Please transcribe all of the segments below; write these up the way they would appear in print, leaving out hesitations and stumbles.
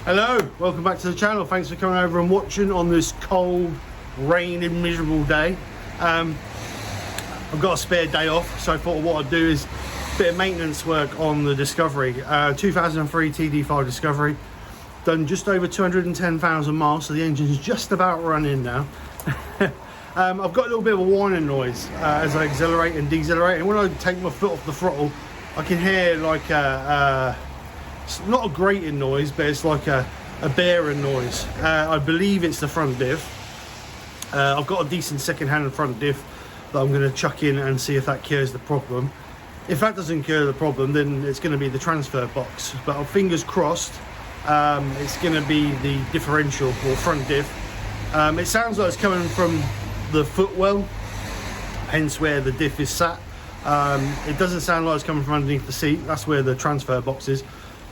Hello, welcome back to the channel. Thanks for coming over and watching on this cold, raining, miserable day. I've got a spare day off, so I thought what I'd do is a bit of maintenance work on the Discovery. 2003 TD5 Discovery, done just over 210,000 miles, so the engine's just about running now. I've got a little bit of a whining noise as I accelerate and decelerate, and when I take my foot off the throttle, I can hear like it's not a grating noise, but it's like a bearing noise. I believe it's the front diff. I've got a decent second-hand front diff that I'm going to chuck in and see if that cures the problem. If that doesn't cure the problem, then it's going to be the transfer box. But fingers crossed, it's going to be the differential or front diff. It sounds like it's coming from the footwell, hence where the diff is sat. It doesn't sound like it's coming from underneath the seat. That's where the transfer box is.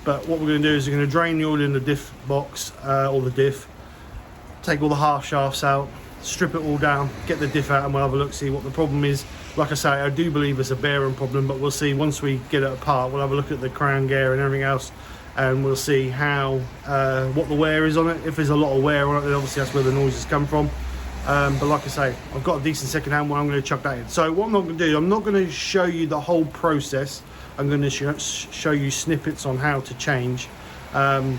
But what we're going to do is we're going to drain the oil in the diff box, or the diff, take all the half shafts out, strip it all down, get the diff out, and we'll have a look, see what the problem is. Like I say, I do believe it's a bearing problem, but we'll see once we get it apart. We'll have a look at the crown gear and everything else, and we'll see how what the wear is on it. If there's a lot of wear on it, then obviously that's where the noises come from. But like I say, I've got a decent second-hand one. I'm going to chuck that in. So what I'm not going to do, I'm not going to show you the whole process. I'm going to show you snippets on how to change the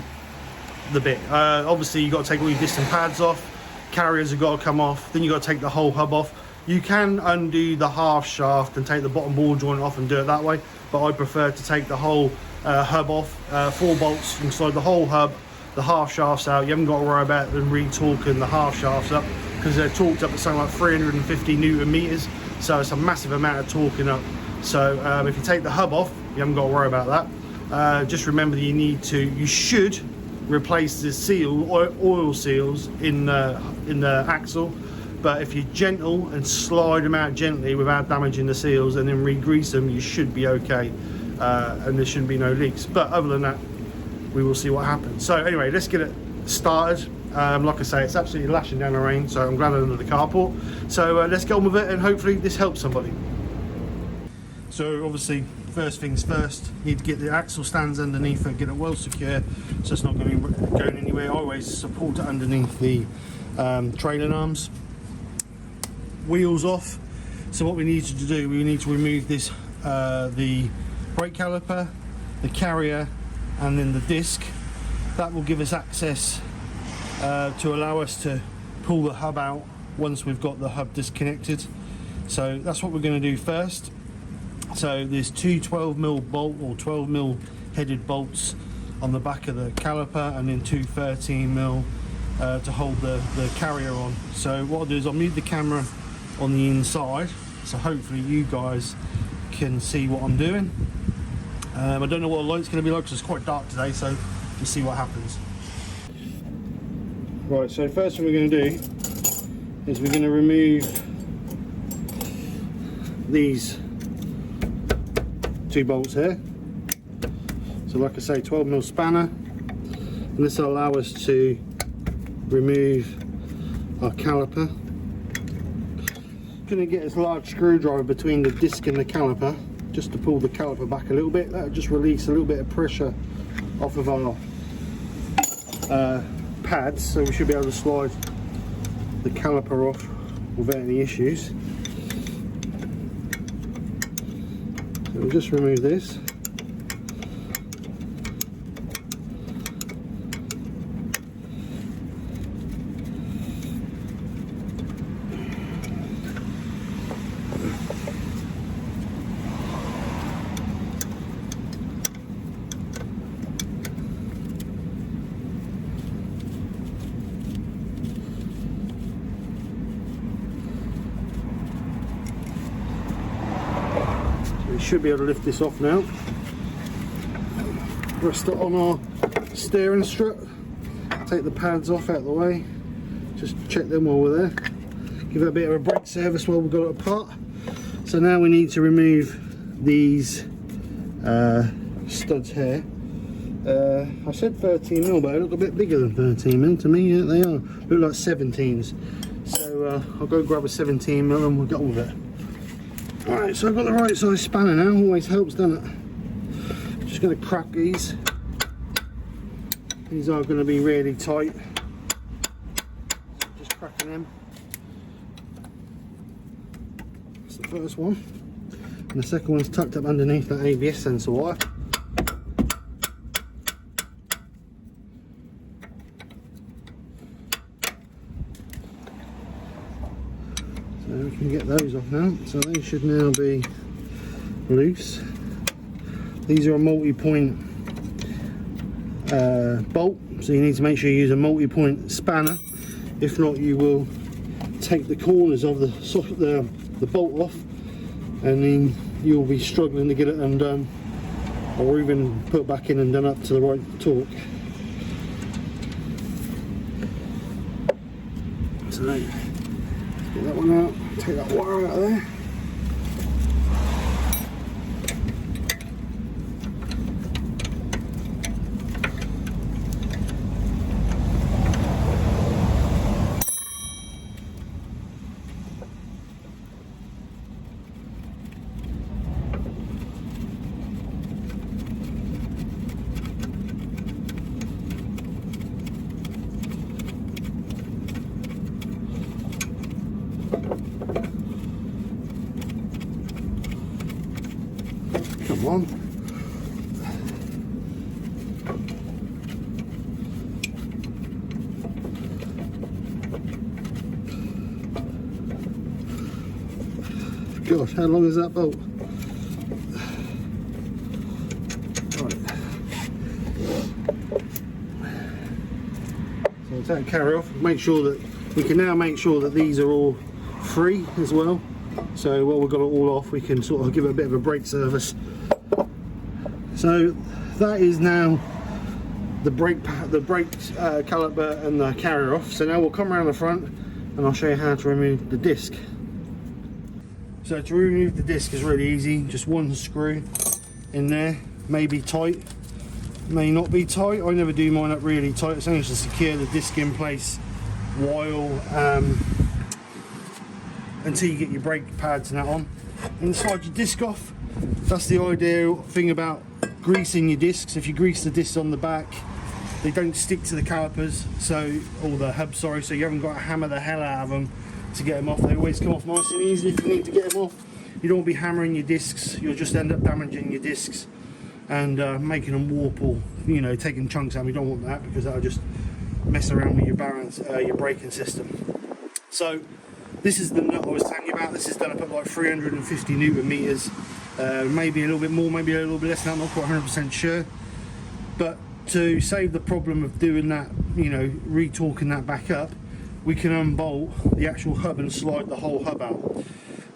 bit. Obviously, you've got to take all your distant pads off. Carriers have got to come off. Then you've got to take the whole hub off. You can undo the half shaft and take the bottom ball joint off and do it that way. But I prefer to take the whole hub off. 4 bolts inside the whole hub. The half shafts out. You haven't got to worry about them re-torquing the half shafts up, because they're torqued up to something like 350 Newton meters. So it's a massive amount of torquing up. So if you take the hub off, you haven't got to worry about that. Just remember that you should replace the seal or oil seals in the axle. But if you're gentle and slide them out gently without damaging the seals and then re-grease them, you should be okay, and there shouldn't be no leaks. But other than that, we will see what happens. So anyway, let's get it started. Like I say, it's absolutely lashing down the rain, so I'm glad I'm under the carport. So let's get on with it, and hopefully this helps somebody. So obviously, first things first, need to get the axle stands underneath it, get it well secure, so it's not going anywhere. I always support it underneath the trailing arms. Wheels off. So what we need to do, we need to remove this, the brake caliper, the carrier, and then the disc. That will give us access to allow us to pull the hub out once we've got the hub disconnected. So that's what we're going to do first. So there's 2 12mm bolt or 12mm headed bolts on the back of the caliper, and then 2 13mm to hold the carrier on. So what I'll do is I'll move the camera on the inside, so hopefully you guys can see what I'm doing. I don't know what the light's going to be like because it's quite dark today, so we'll see what happens. Right, so first thing we're going to do is we're going to remove these 2 bolts here. So like I say, 12mm spanner, and this will allow us to remove our caliper. Going to get this large screwdriver between the disc and the caliper just to pull the caliper back a little bit. That'll just release a little bit of pressure off of our pads, so we should be able to slide the caliper off without any issues. So we'll just remove this. We should be able to lift this off now. Rest it on our steering strap. Take the pads off out of the way. Just check them while we're there. Give it a bit of a brake service while we've got it apart. So now we need to remove these studs here. I said 13mm, but they look a bit bigger than 13mm to me. Yeah, they are. Look like 17s. So I'll go grab a 17mm and we'll get on with it. Alright, so I've got the right size spanner now. Always helps, doesn't it? Just going to crack these. These are going to be really tight. Just cracking them. That's the first one. And the second one's tucked up underneath that ABS sensor wire. So we can get those off now. So they should now be loose. These are a multi-point bolt, so you need to make sure you use a multi-point spanner. If not, you will take the corners of the bolt off, and then you'll be struggling to get it undone, or even put back in and done up to the right torque. So let's get that one out, take that wire out of there. Come on. Gosh, how long is that bolt? Right. So take the carry off. Make sure that we can now make sure that these are all free as well. So while we've got it all off, we can sort of give it a bit of a brake service. So that is now the brake caliper and the carrier off. So now we'll come around the front and I'll show you how to remove the disc. So to remove the disc is really easy. Just one screw in there, may be tight, may not be tight. I never do mine up really tight. It's only to secure the disc in place while until you get your brake pads and that on. Inside your disc off, that's the ideal thing about greasing your discs. If you grease the discs on the back, they don't stick to the calipers, or the hub, sorry, so you haven't got to hammer the hell out of them to get them off. They always come off nice and easy if you need to get them off. You don't want to be hammering your discs, you'll just end up damaging your discs and making them warp, or taking chunks out. You don't want that, because that'll just mess around with your balance, your braking system. So this is the nut I was telling you about. This is done up at like 350 Newton meters, maybe a little bit more, maybe a little bit less than that, not quite 100% sure. But to save the problem of doing that, retorquing that back up, we can unbolt the actual hub and slide the whole hub out.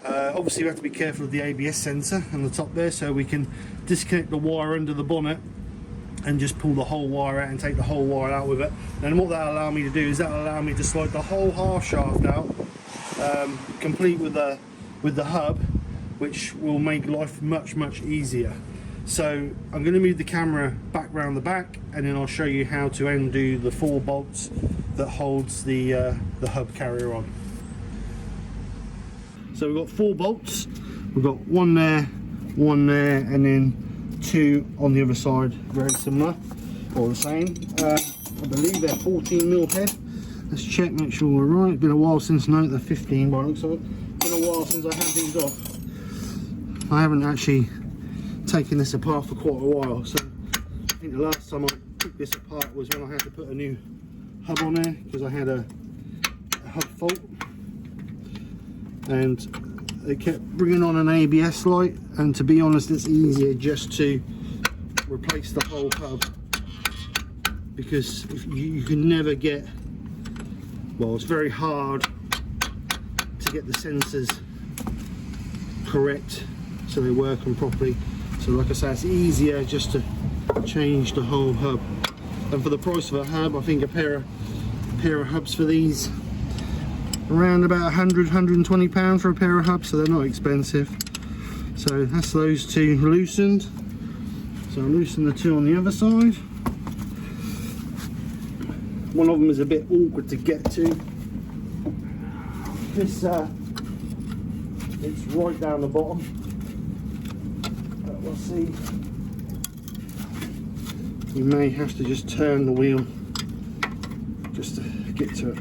Obviously we have to be careful of the ABS sensor on the top there, so we can disconnect the wire under the bonnet and just pull the whole wire out and take the whole wire out with it. And what that'll allow me to do is that'll allow me to slide the whole half shaft out, complete with the hub, which will make life much easier. So I'm going to move the camera back round the back, and then I'll show you how to undo the 4 bolts that holds the hub carrier on. So we've got 4 bolts. We've got one there, and then 2 on the other side, very similar or the same. I believe they're 14mm head. Let's check, make sure we're right. It's been a while since, no, they're 15 by the looks of it. Been a while since I had these off. I haven't actually taken this apart for quite a while, so I think the last time I took this apart was when I had to put a new hub on there, because I had a hub fault, and they kept bringing on an ABS light, and to be honest, it's easier just to replace the whole hub, because if you can never get, well, it's very hard to get the sensors correct so they work properly. So like I say, it's easier just to change the whole hub. And for the price of a hub, I think a pair of hubs for these around about £100–120 for a pair of hubs, so they're not expensive. So that's those 2 loosened. So I'll loosen the 2 on the other side. One of them is a bit awkward to get to. This it's right down the bottom. We'll see you may have to just turn the wheel just to get to it.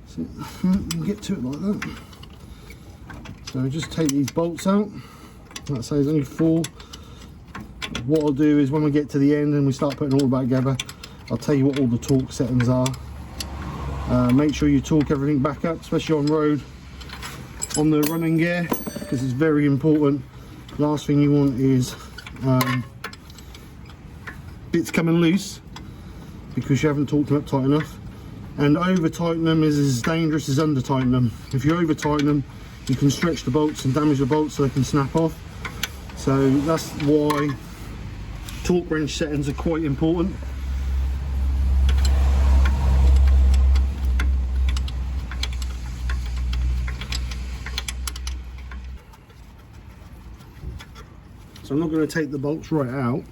So you can get to it like that. So just take these bolts out. Like I say, there's only 4. What I'll do is when we get to the end and we start putting it all back together, I'll tell you what all the torque settings are. Make sure you torque everything back up, especially on road, on the running gear, because it's very important. Last thing you want is bits coming loose because you haven't torqued them up tight enough. And over tighten them is as dangerous as under tighten them. If you over tighten them, you can stretch the bolts and damage the bolts so they can snap off. So that's why torque wrench settings are quite important. So I'm not going to take the bolts right out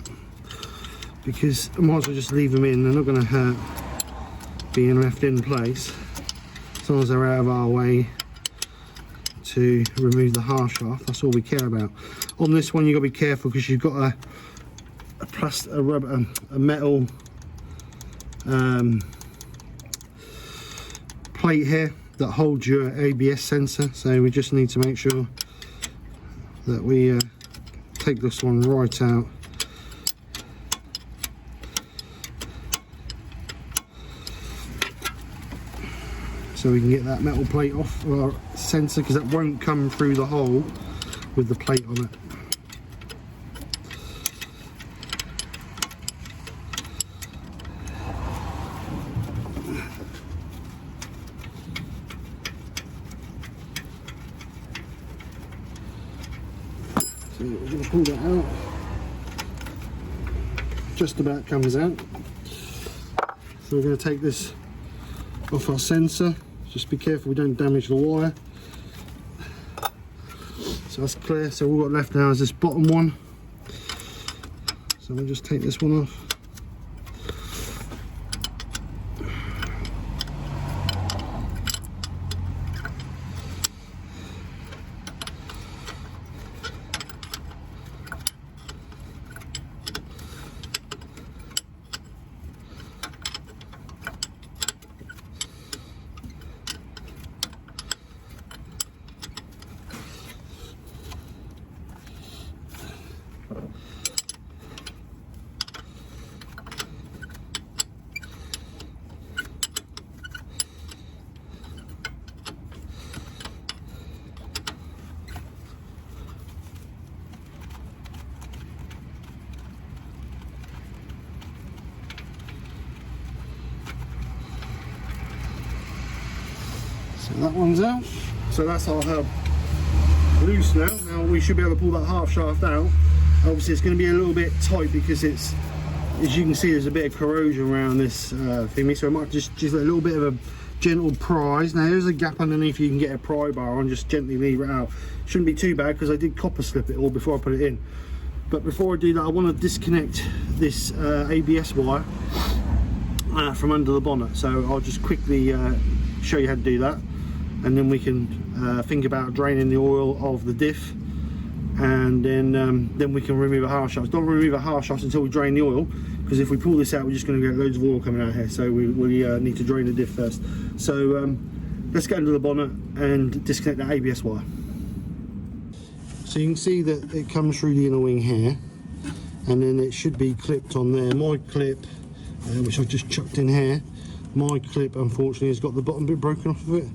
because I might as well just leave them in. They're not going to hurt being left in place as long as they're out of our way to remove the half shaft. That's all we care about. On this one, you've got to be careful because you've got a metal plate here that holds your ABS sensor, so we just need to make sure that we take this one right out. So we can get that metal plate off our sensor, because that won't come through the hole with the plate on it. So we're going to pull that out. Just about comes out. So we're going to take this off our sensor. Just be careful we don't damage the wire. So that's clear. So all we've got left now is this bottom one. So we'll just take this one off. So that one's out. So that's our hub loose now. Now we should be able to pull that half shaft out. Obviously it's going to be a little bit tight because it's, as you can see, there's a bit of corrosion around this thingy, so I might just a little bit of a gentle prise. Now there's a gap underneath, you can get a pry bar on, just gently leave it out. Shouldn't be too bad because I did copper slip it all before I put it in. But before I do that, I want to disconnect this ABS wire from under the bonnet. So I'll just quickly show you how to do that, and then we can think about draining the oil of the diff, and then we can remove a half shaft. Don't remove a half shaft until we drain the oil, because if we pull this out, we're just going to get loads of oil coming out here. So we need to drain the diff first. So let's get under the bonnet and disconnect the ABS wire. So you can see that it comes through the inner wing here, and then it should be clipped on there. My clip, which I've just chucked in here, my clip unfortunately has got the bottom bit broken off of it,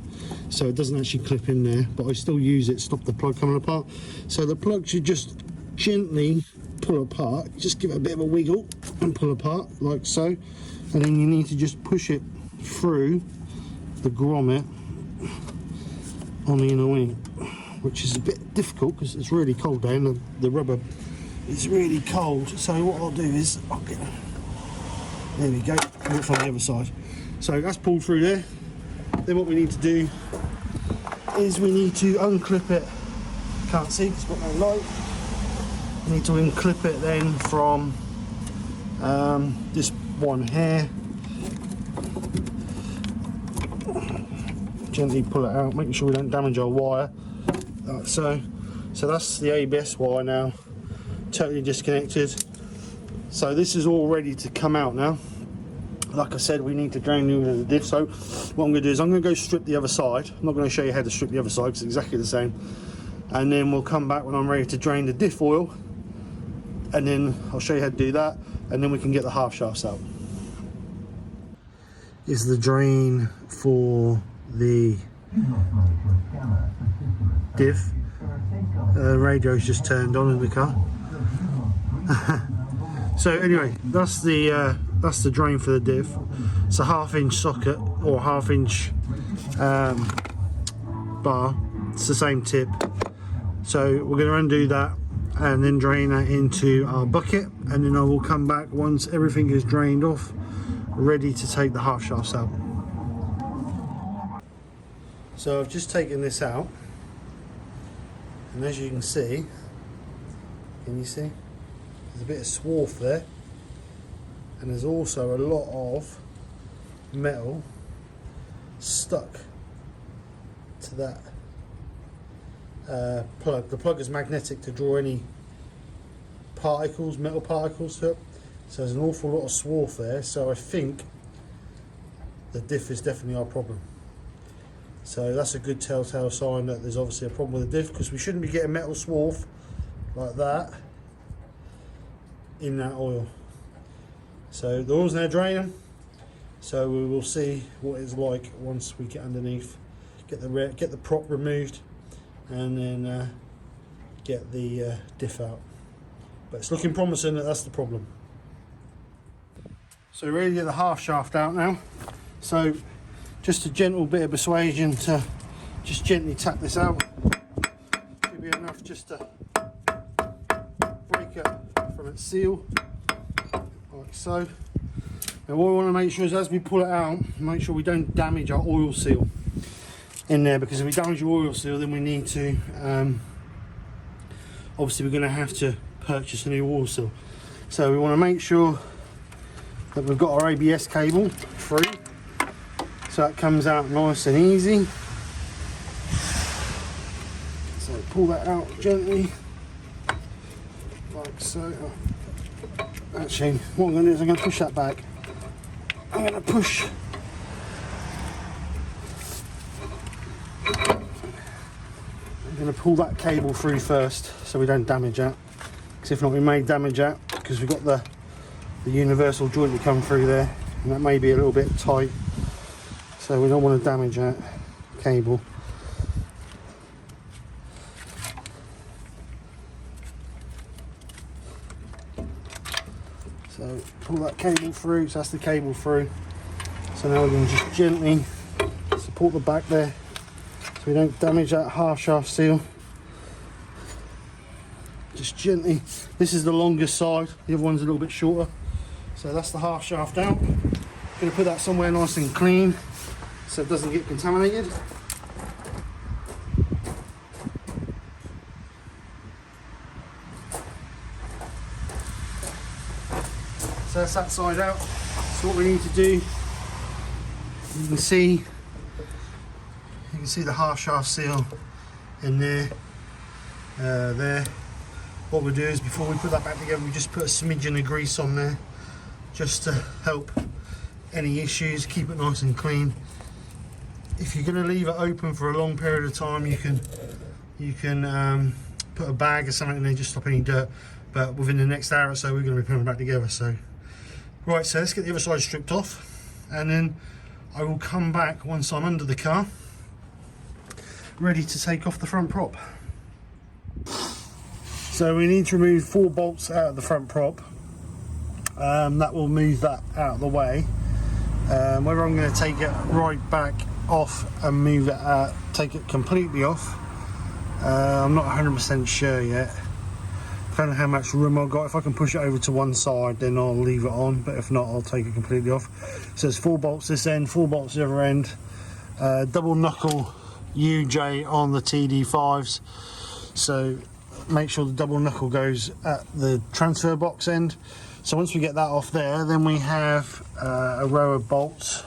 so it doesn't actually clip in there, but I still use it to stop the plug coming apart. So the plug should just gently pull apart, just give it a bit of a wiggle and pull apart like so, and then you need to just push it through the grommet on the inner wing, which is a bit difficult because it's really cold down, the rubber is really cold. So what I'll do is I'll get, there we go, do it from the other side. So that's pulled through there. Then what we need to do is we need to unclip it. Can't see because it's got no light. need to unclip it then from this one here. Gently pull it out, making sure we don't damage our wire. Like so. So that's the ABS wire now, totally disconnected. So this is all ready to come out now. Like I said, we need to drain the diff. So what I'm going to do is I'm going to go strip the other side. I'm not going to show you how to strip the other side because it's exactly the same. And then we'll come back when I'm ready to drain the diff oil. And then I'll show you how to do that. And then we can get the half shafts out. Is the drain for the diff. Radio's just turned on in the car. So anyway, that's the drain for the diff. It's a 1/2 inch socket or 1/2 inch bar. It's the same tip. So we're going to undo that and then drain that into our bucket, and then I will come back once everything is drained off, ready to take the half shafts out. So I've just taken this out, and as you can see, there's a bit of swarf there, and there's also a lot of metal stuck to that plug. The plug is magnetic to draw any particles, metal particles to it. So there's an awful lot of swarf there. So I think the diff is definitely our problem. So that's a good telltale sign that there's obviously a problem with the diff, because we shouldn't be getting metal swarf like that in that oil. So the oil's now draining, so we will see what it's like once we get underneath, get the prop removed, and then get the diff out. But it's looking promising that that's the problem. So we're ready to get the half shaft out now. So just a gentle bit of persuasion to just gently tap this out. Should be enough just to break it from its seal, like so. Now what we want to make sure is, as we pull it out, make sure we don't damage our oil seal in there, because if we damage the oil seal, then we need to obviously we're going to have to purchase a new oil seal. So we want to make sure that we've got our ABS cable free, so that comes out nice and easy. So pull that out gently, like so. Actually, what I'm going to do is I'm going to push that back. I'm going to push I'm going to pull that cable through first, so we don't damage that, because if not we may damage that, because we've got the universal joint to come through there, and that may be a little bit tight, so we don't want to damage that cable. So pull that cable through, so that's the cable through. So now we're going to just gently support the back there, so we don't damage that half shaft seal. Just gently. This is the longest side, the other one's a little bit shorter. So that's the half shaft out. Going to put that somewhere nice and clean so it doesn't get contaminated. So that's that side out. So what we need to do, you can see the half shaft seal in there, there. What we'll do is, before we put that back together, we just put a smidgen of grease on there, just to help any issues, keep it nice and clean. If you're going to leave it open for a long period of time, you can put a bag or something in there, just stop any dirt. But within the next hour or so, we're going to be putting it back together. So right, so let's get the other side stripped off, and then I will come back once I'm under the car, ready to take off the front prop. So we need to remove 4 bolts out of the front prop. That will move that out of the way. Whether I'm going to take it right back off and move it out, take it completely off, I'm not 100% sure yet. Depending on how much room I've got. If I can push it over to one side, then I'll leave it on, but if not, I'll take it completely off. So there's 4 bolts this end, 4 bolts the other end, double knuckle UJ on the TD5s. So make sure the double knuckle goes at the transfer box end. So once we get that off there, then we have a row of bolts.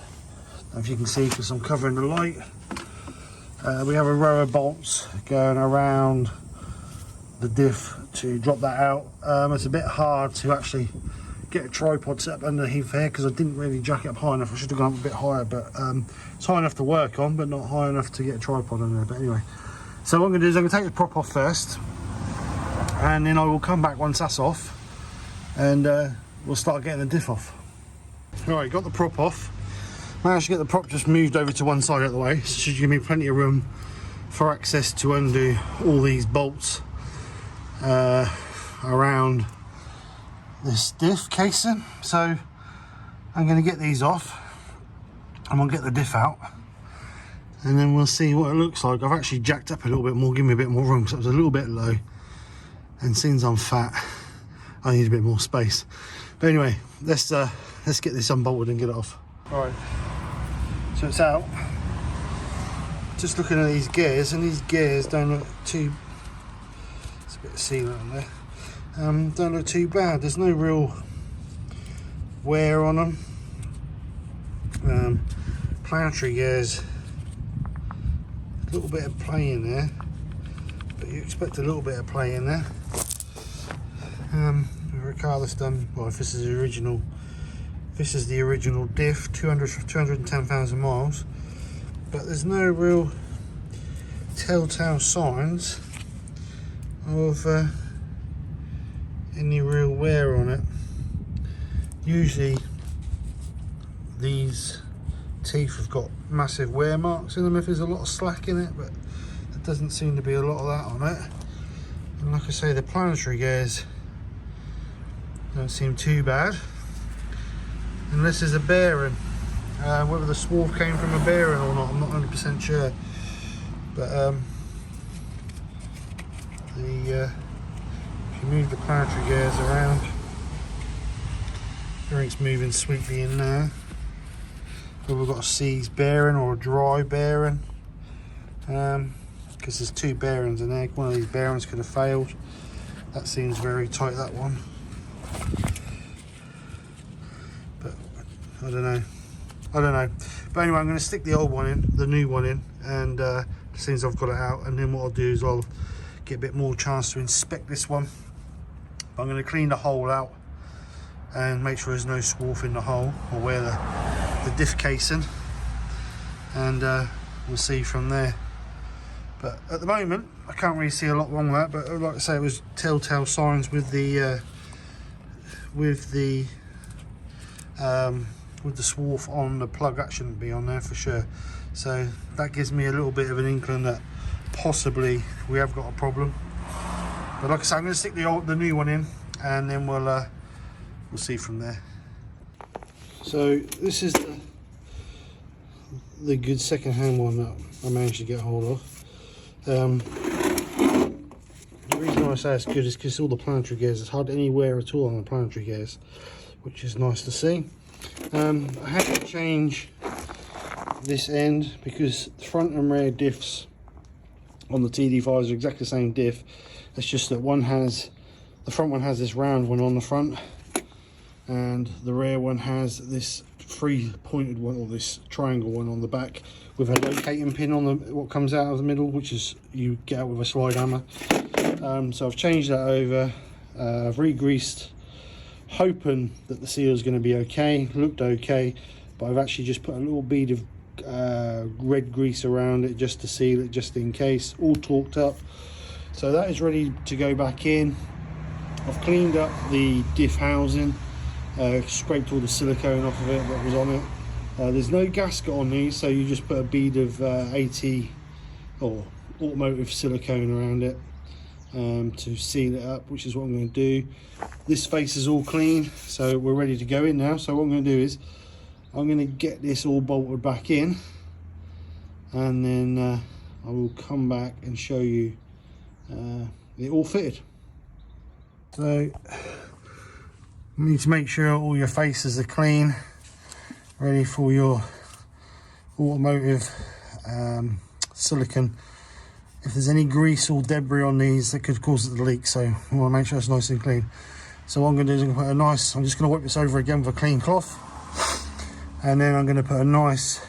If you can see, because I'm covering the light, we have a row of bolts going around the diff to drop that out. It's a bit hard to actually get a tripod set up underneath here because I didn't really jack it up high enough. I should have gone up a bit higher, but it's high enough to work on, but not high enough to get a tripod on there. But anyway, so what I'm going to do is I'm going to take the prop off first, and then I will come back once that's off, and we'll start getting the diff off. Alright, got the prop off. Managed to get the prop just moved over to one side of the way, so it should give me plenty of room for access to undo all these bolts around this diff casing. So I'm going to get these off and we'll get the diff out, and then we'll see what it looks like. I've actually jacked up a little bit more, give me a bit more room, because it was a little bit low, and since I'm fat I need a bit more space. But anyway, let's get this unbolted and get it off. Alright, so it's out. Just looking at these gears, and these gears don't look too, there's a bit of sealant on there, don't look too bad. There's no real wear on them. Planetary gears, a little bit of play in there, but you expect a little bit of play in there. Regardless, done well. If this is the original, this is the original diff, 210,000 miles, but there's no real telltale signs of any real wear on it. Usually these teeth have got massive wear marks in them if there's a lot of slack in it, but there doesn't seem to be a lot of that on it. And like I say, the planetary gears don't seem too bad, unless there's a bearing. Whether the swarf came from a bearing or not, I'm not 100% sure. But if you move the planetary gears around, everything's moving sweetly in there. Whether we've got a seized bearing or a dry bearing, because there's two bearings in there. One of these bearings could have failed. That seems very tight, that one. But I don't know. But anyway, I'm going to stick the old one in, the new one in, and as soon as I've got it out, and then what I'll do is I'll get a bit more chance to inspect this one. I'm going to clean the hole out and make sure there's no swarf in the hole, or where the diff casing, and we'll see from there. But at the moment I can't really see a lot wrong with that, but like I say, it was telltale signs with the swarf on the plug. That shouldn't be on there for sure, so that gives me a little bit of an inkling that possibly we have got a problem. But like I say, I'm going to stick the new one in, and then we'll see from there. So this is the good second-hand one that I managed to get hold of. The reason why I say it's good is because all the planetary gears, there's hardly any wear at all on the planetary gears, which is nice to see. I had to change this end because the front and rear diffs on the TD5s are exactly the same diff. It's just that the front one has this round one on the front, and the rear one has this three-pointed one, or this triangle one on the back, with a locating pin on what comes out of the middle, which is you get out with a slide hammer. So I've changed that over. I've re-greased, hoping that the seal is going to be okay. Looked okay, but I've actually just put a little bead of red grease around it just to seal it, just in case. All torqued up, so that is ready to go back in. I've cleaned up the diff housing, scraped all the silicone off of it that was on it. There's no gasket on these, so you just put a bead of AT or automotive silicone around it to seal it up, which is what I'm going to do. This face is all clean, so we're ready to go in now. So what I'm going to do is I'm going to get this all bolted back in, and then I will come back and show you it all fitted. So you need to make sure all your faces are clean, ready for your automotive silicone if there's any grease or debris on these that could cause it to leak, so we want to make sure it's nice and clean. So what I'm going to do is I'm just going to wipe this over again with a clean cloth, and then I'm going to put a nice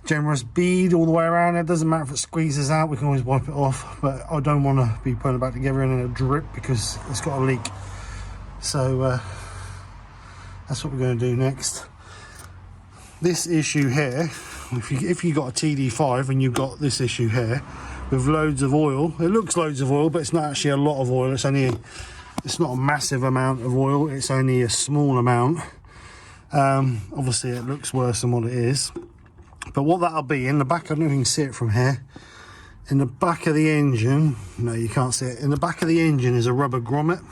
generous bead all the way around. It doesn't matter if it squeezes out, we can always wipe it off, but I don't want to be putting it back together and then a drip because it's got a leak. So that's what we're going to do next. This issue here, if you got a TD5 and you've got this issue here with loads of oil, it looks loads of oil, but it's not actually a lot of oil. It's not a massive amount of oil, it's only a small amount. Obviously it looks worse than what it is. But what that'll be, in the back, I don't know if you can see it from here, in the back of the engine, no you can't see it, in the back of the engine is a rubber grommet.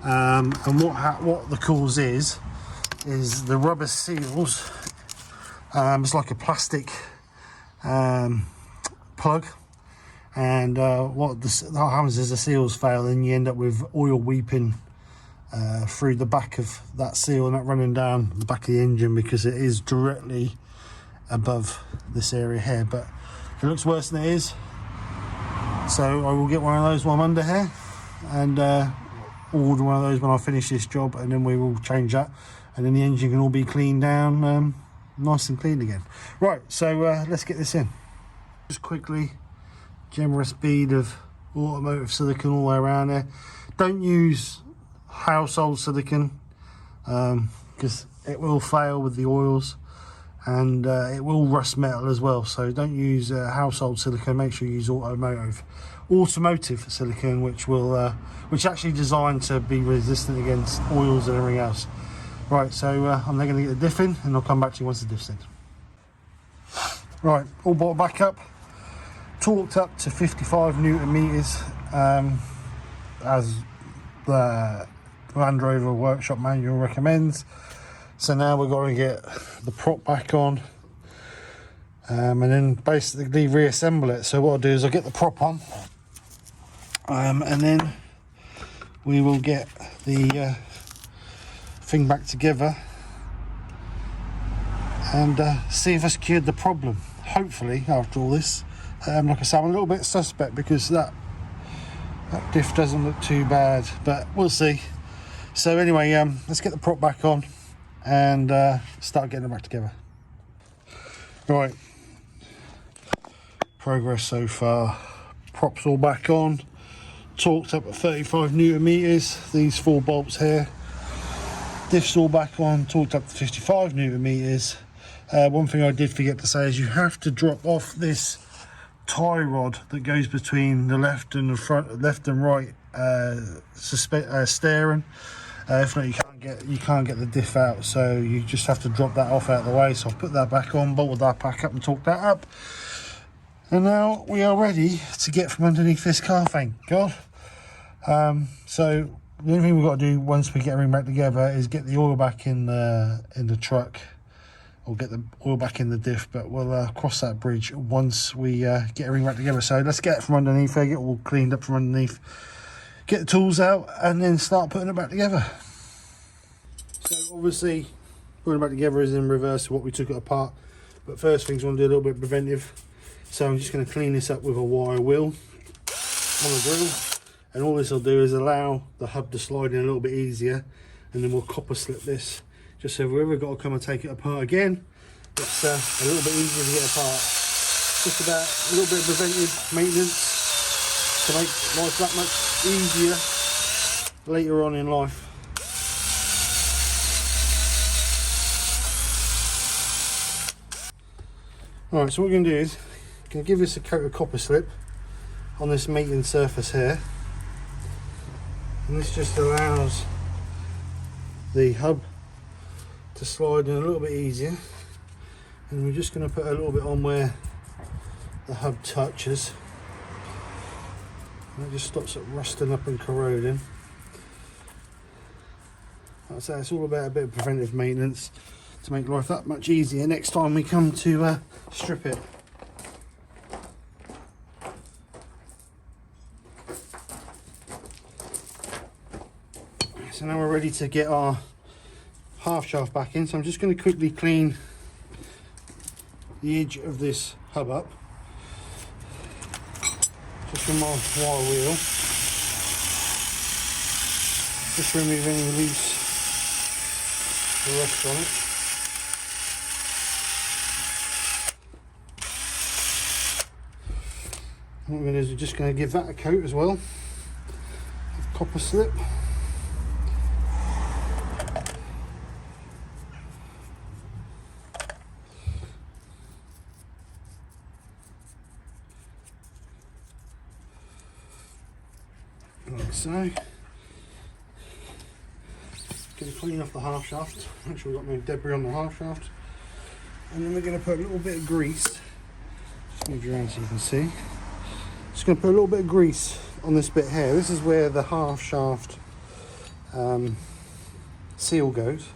And what the cause is the rubber seals, it's like a plastic plug, and what happens is the seals fail and you end up with oil weeping through the back of that seal and that running down the back of the engine because it is directly above this area here, but it looks worse than it is. So I will get one of those while I'm under here and order one of those when I finish this job, and then we will change that, and then the engine can all be cleaned down nice and clean again. Right, so let's get this in. Just quickly, generous bead of automotive silicone all the way around there. Don't use household silicone because it will fail with the oils, and it will rust metal as well, so don't use household silicone. Make sure you use automotive silicone, which actually designed to be resistant against oils and everything else. Right, so I'm then going to get the diff in, and I'll come back to you once the diff's in. Right, all brought back up, torqued up to 55 Newton meters, as the Land Rover workshop manual recommends. So now we're going to get the prop back on, and then basically reassemble it. So what I'll do is I'll get the prop on, and then we will get the thing back together and see if it's cured the problem. Hopefully, after all this, like I said, I'm a little bit suspect because that diff doesn't look too bad, but we'll see. So anyway, let's get the prop back on and start getting them back together. Right, progress so far. Props all back on, torqued up at 35 Newton meters, these 4 bolts here. Diff's all back on, torqued up to 55 Newton meters. One thing I did forget to say is you have to drop off this tie rod that goes between the left and right steering. If not, you can't get the diff out, so you just have to drop that off out of the way. So I've put that back on, bolted that back up and torqued that up, and now we are ready to get from underneath this car, thank God. So the only thing we've got to do once we get everything back together is get the oil back in the truck, or get the oil back in the diff, but we'll cross that bridge once we get everything back together. So let's get it from underneath here, get it all cleaned up from underneath, get the tools out, and then start putting it back together. So obviously putting it back together is in reverse of what we took it apart, but first things I want to do a little bit preventive. So I'm just going to clean this up with a wire wheel on a drill, and all this will do is allow the hub to slide in a little bit easier, and then we'll copper slip this, just so if we've ever got to come and take it apart again, it's a little bit easier to get apart. Just about a little bit of preventive maintenance to make life that much easier later on in life. Alright, so what we're going to do is going to give this a coat of copper slip on this mating surface here, and this just allows the hub to slide in a little bit easier, and we're just going to put a little bit on where the hub touches, and it just stops it rusting up and corroding. Like I say, it's all about a bit of preventive maintenance to make life that much easier next time we come to strip it. So now we're ready to get our half shaft back in, so I'm just going to quickly clean the edge of this hub up. this with my wire wheel. Just remove any loose rust on it. What we're going to do is we're just going to give that a coat as well with copper slip. Like so. Going to clean off the half shaft, make sure we've got no debris on the half shaft, and then we're going to put a little bit of grease. Just move you around so you can see. Just going to put a little bit of grease on this bit here. This is where the half shaft seal goes.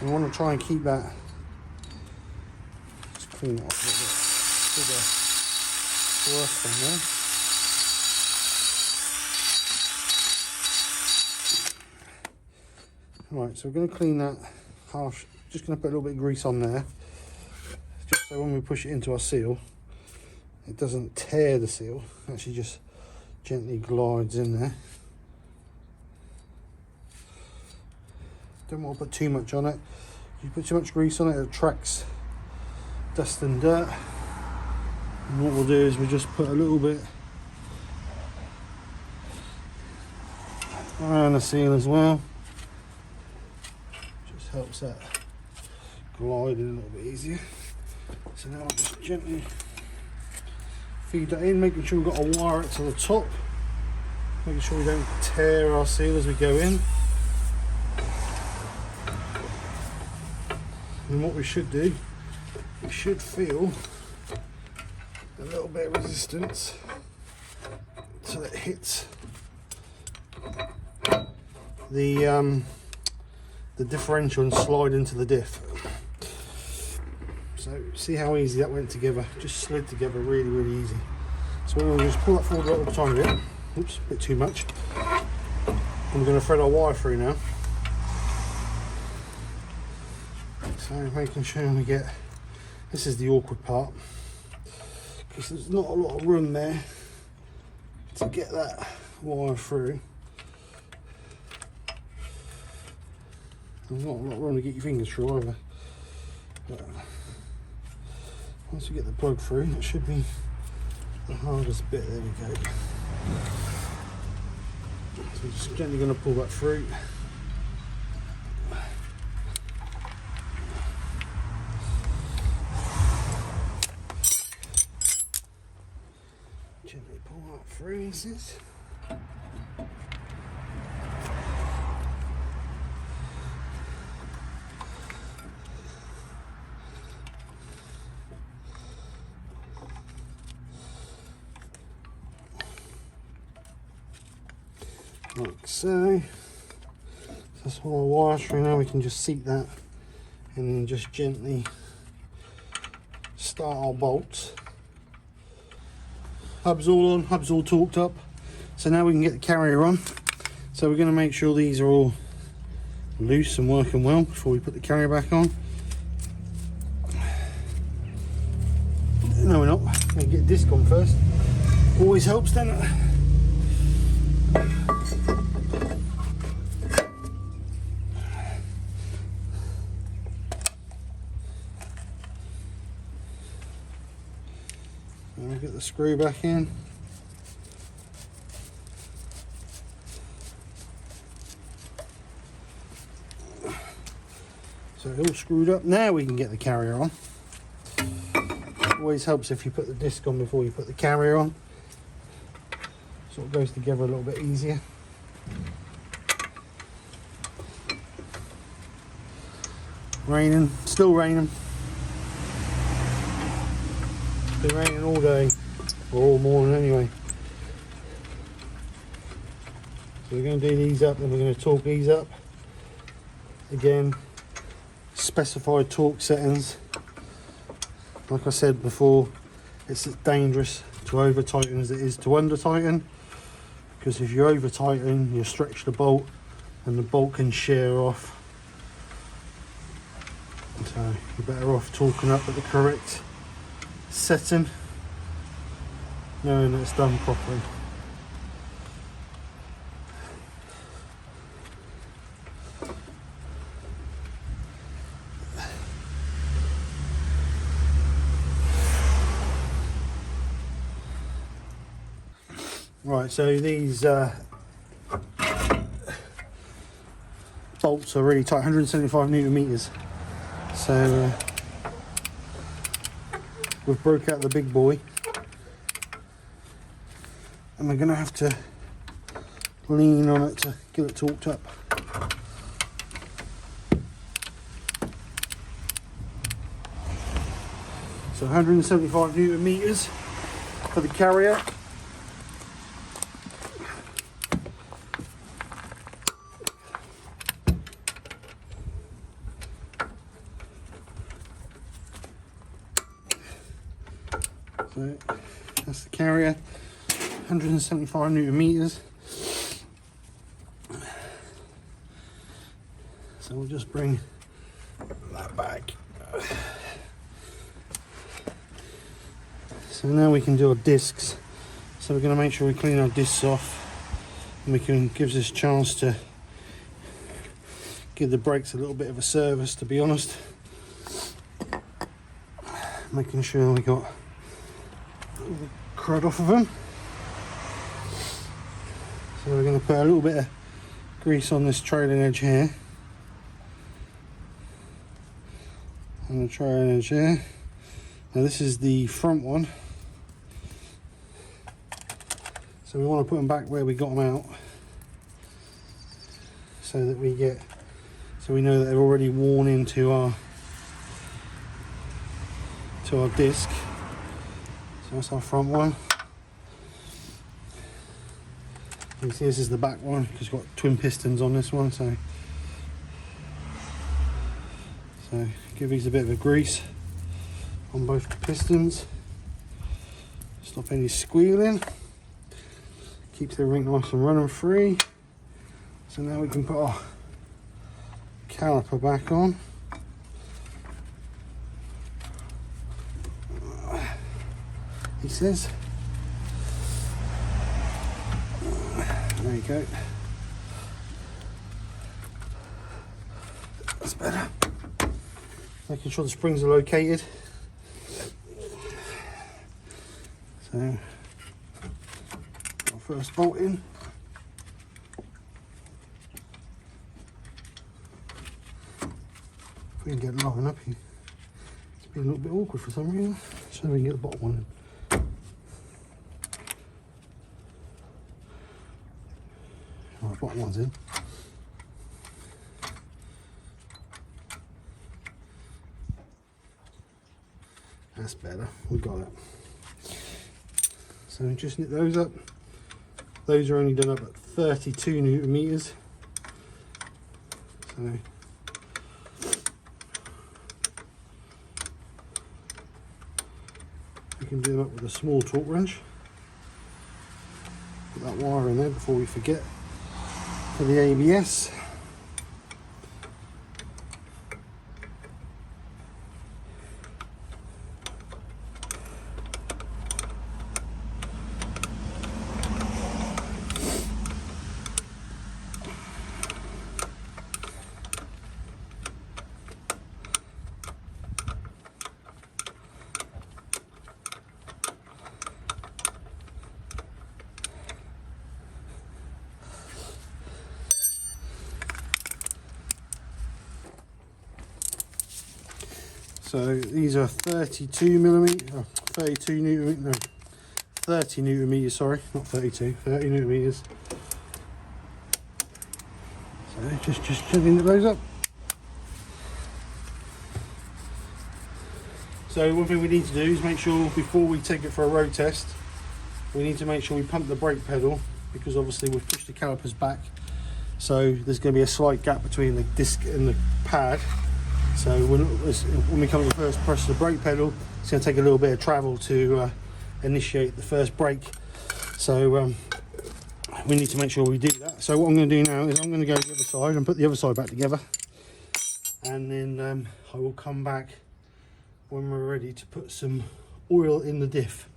We want to try and keep that. Just clean it off a little bit. Bit of rust on there. Right, so we're going to clean that half, just going to put a little bit of grease on there, just so when we push it into our seal, it doesn't tear the seal, it actually just gently glides in there. Don't want to put too much on it. If you put too much grease on it, it attracts dust and dirt. And what we'll do is we just put a little bit around the seal as well. Helps that glide in a little bit easier. So now I'll just gently feed that in, making sure we've got a wire to the top, making sure we don't tear our seal as we go in. And what we should do, we should feel a little bit of resistance so that it hits the differential and slide into the diff. So see how easy that went together, just slid together really, really easy. So we're going to just pull that forward a little tiny bit. Oops, a bit too much. And we're going to thread our wire through now. So making sure we get, this is the awkward part, because there's not a lot of room there to get that wire through. There's not a lot of room to get your fingers through either. But once we get the plug through, that should be the hardest bit. There we go. So we're just gently going to pull that through. Gently pull that through, this is. Like so. That's all our wires through now. We can just seat that and then just gently start our bolts. Hubs all on, hubs all torqued up. So now we can get the carrier on. So we're going to make sure these are all loose and working well before we put the carrier back on. No, we're not. We're going to get disc on first. Always helps, doesn't it? And we'll get the screw back in. So it's all screwed up. Now we can get the carrier on. Always helps if you put the disc on before you put the carrier on. Sort of goes together a little bit easier. Raining, still raining. It's been raining all day, or all morning anyway. So we're going to do these up, then we're going to torque these up. Again, specified torque settings. Like I said before, it's as dangerous to over tighten as it is to under tighten, because if you over tighten, you stretch the bolt and the bolt can shear off. So you're better off torquing up at the correct setting. knowing that it's done properly. Right, so these bolts are really tight, 175 newton meters. So we've broke out the big boy, and we're going to have to lean on it to get it torqued up. So 175 newton meters for the carrier. So that's the carrier, 175 newton meters. So we'll just bring that back. So now we can do our discs. So we're going to make sure we clean our discs off, and we can give this a chance to give the brakes a little bit of a service, to be honest. Making sure we got all the crud off of them. So we're going to put a little bit of grease on this trailing edge here, and the trailing edge here. Now this is the front one, so we want to put them back where we got them out, so that we know that they're already worn into our disc. So that's our front one. You can see this is the back one, because it's got twin pistons on this one. So give these a bit of a grease on both the pistons. Stop any squealing. Keeps everything nice and running free. So now we can put our caliper back on. He says. There you go. That's better. Making sure the springs are located. So, our first bolt in. If we can get it long enough, it's been a little bit awkward for some reason. So we can get the bottom one in. Right, bottom one's in. That's better, we got it. So just knit those up. Those are only done up at 32 newton meters. So we can do them up with a small torque wrench. Put that wire in there before we forget, for the ABS. So these are 32 millimeter, 32 newton, no, 30 newton meters, sorry, not 32, 30 newton meters. So just gently knit those up. So one thing we need to do is make sure before we take it for a road test, we need to make sure we pump the brake pedal, because obviously we've pushed the calipers back. So there's going to be a slight gap between the disc and the pad. So when we come to the first press of the brake pedal, it's going to take a little bit of travel to initiate the first brake. So we need to make sure we do that. So what I'm going to do now is I'm going to go to the other side and put the other side back together. And then I will come back when we're ready to put some oil in the diff.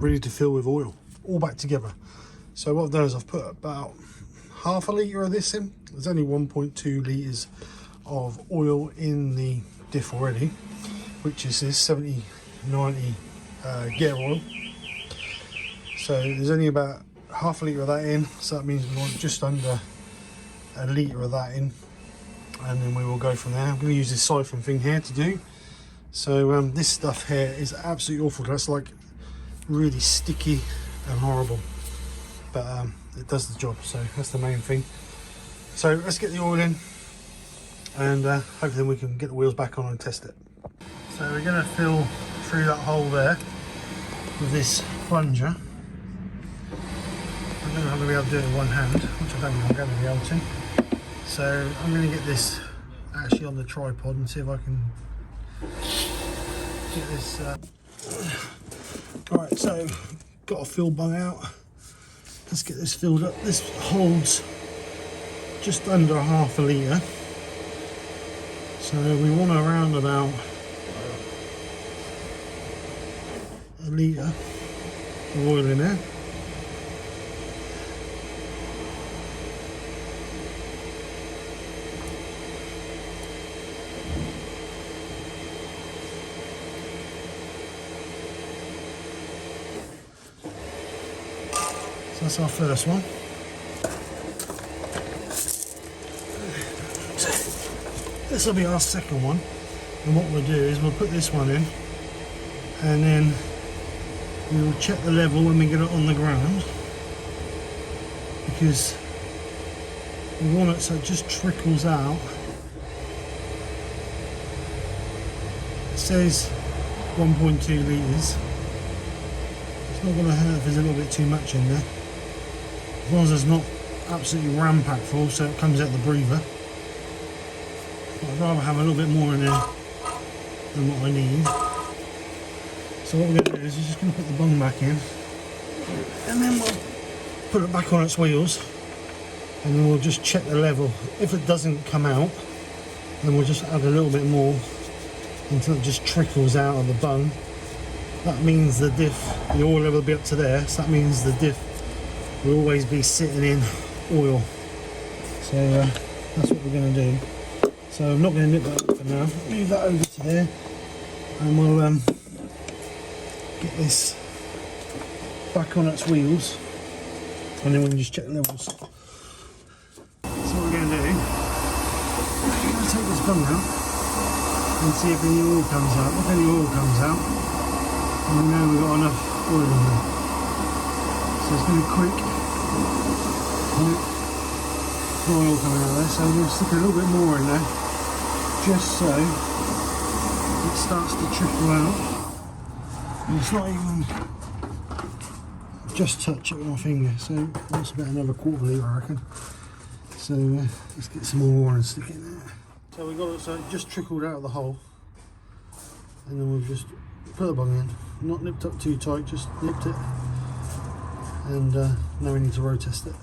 ready to fill with oil, all back together. So what I've done is I've put about half a litre of this in. There's only 1.2 litres of oil in the diff already, which is this 70-90 gear oil. So there's only about half a litre of that in, so that means we want just under a litre of that in, and then we will go from there. I'm going to use this siphon thing here to do. So this stuff here is absolutely awful. That's like really sticky and horrible, but it does the job, so that's the main thing. So let's get the oil in, and hopefully we can get the wheels back on and test it. So we're going to fill through that hole there with this plunger. I don't know how I'm going to be able to do it in one hand, which I don't think I'm going to be able to. So I'm going to get this actually on the tripod and see if I can get this. Alright, so got a fill bung out. Let's get this filled up. This holds just under half a litre. So we want around about a litre of oil in there. So that's our first one. This will be our second one, and what we'll do is we'll put this one in, and then we will check the level when we get it on the ground, because we want it so it just trickles out. It says 1.2 litres. It's not going to hurt if there's a little bit too much in there, as long as it's not absolutely ram-packed full so it comes out the breather. I'd rather have a little bit more in there than what I need. So what we're going to do is we're just going to put the bung back in, and then we'll put it back on its wheels, and then we'll just check the level. If it doesn't come out, then we'll just add a little bit more until it just trickles out of the bung. That means the diff, the oil level will be up to there, so that means the diff will always be sitting in oil. So that's what we're going to do. So I'm not going to nip that up for now. Move that over to there, and we'll get this back on its wheels, and then we can just check the levels. So what we're going to do, we're going to take this bung out and see if any oil comes out. If any oil comes out, then we know we've got enough oil in there. So it's going to be quick. Oil coming out there, so we'll stick a little bit more in there, just so it starts to trickle out. And it's not even, just touch it with my finger, so that's about another quarter litre I reckon. So let's get some more oil and stick it in there. So we got it, so it just trickled out of the hole, and then we've just put the bung in, not nipped up too tight, just nipped it, and now we need to road test it.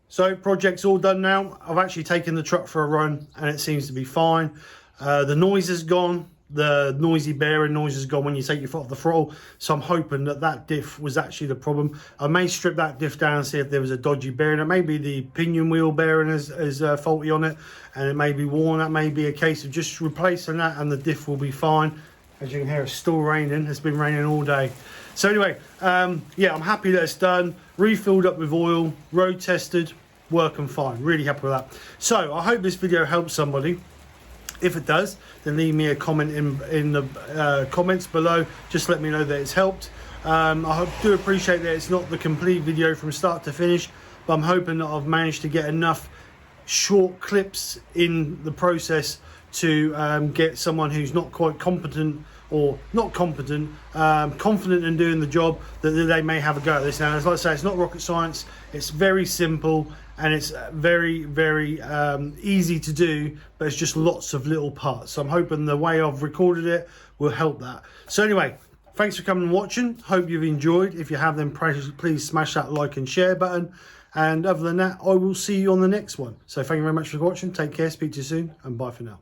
So project's all done now. I've actually taken the truck for a run and it seems to be fine. The noise is gone. The noisy bearing noise is gone when you take your foot off the throttle. So I'm hoping that that diff was actually the problem. I may strip that diff down and see if there was a dodgy bearing. It may be the pinion wheel bearing is faulty on it, and it may be worn. That may be a case of just replacing that and the diff will be fine. As you can hear, it's still raining. It's been raining all day. So anyway, yeah, I'm happy that it's done. Refilled up with oil, road tested, working fine. Really happy with that. So I hope this video helps somebody. If it does, then leave me a comment in the comments below. Just let me know that it's helped. I do appreciate that it's not the complete video from start to finish, but I'm hoping that I've managed to get enough short clips in the process to get someone who's not quite competent or not competent, confident in doing the job, that they may have a go at this. Now, as I say, it's not rocket science. It's very simple and it's very, very easy to do, but it's just lots of little parts. So I'm hoping the way I've recorded it will help that. So anyway, thanks for coming and watching. Hope you've enjoyed. If you have, then please smash that like and share button. And other than that, I will see you on the next one. So thank you very much for watching. Take care, speak to you soon, and bye for now.